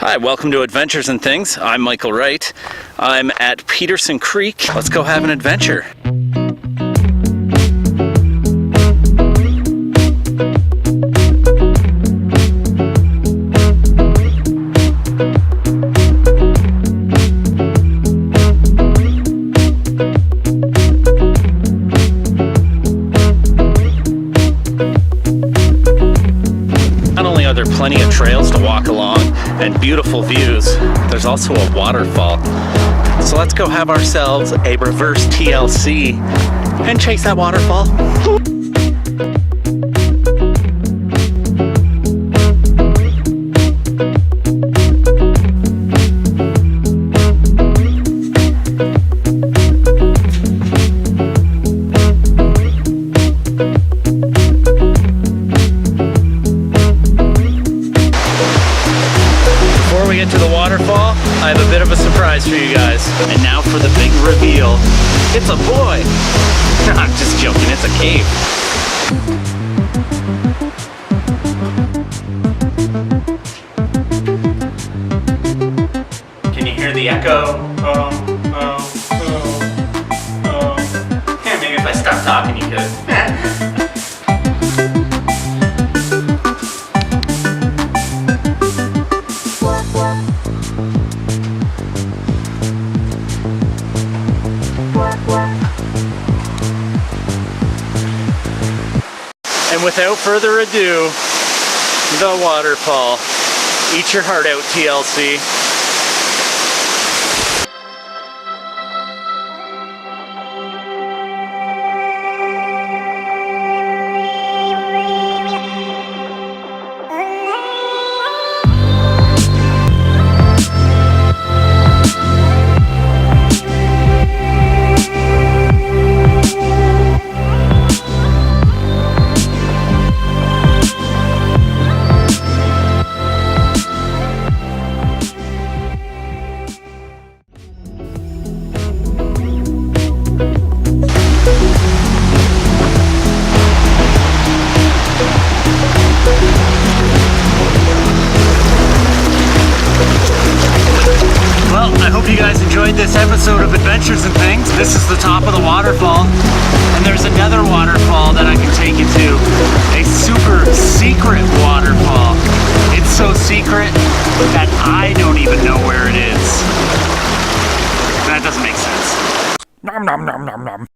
Hi, welcome to Adventures and Things. I'm Michael Wright. I'm at Peterson Creek. Let's go have an adventure. Not only are there plenty of trails to walk along and beautiful views, there's also a waterfall. So let's go have ourselves a reverse TLC and chase that waterfall. Before we get to the waterfall, I have a bit of a surprise for you guys. And now for the big reveal. It's a boy! I'm just joking, it's a cave. Can you hear the echo? Yeah, maybe if I stop talking you could. And without further ado, the waterfall. Eat your heart out, TLC. Well, I hope you guys enjoyed this episode of Adventures and Things. This is the top of the waterfall, and there's another waterfall that I can take you to. A super secret waterfall. It's so secret that I don't even know where it is. That doesn't make sense. Nom nom nom nom nom.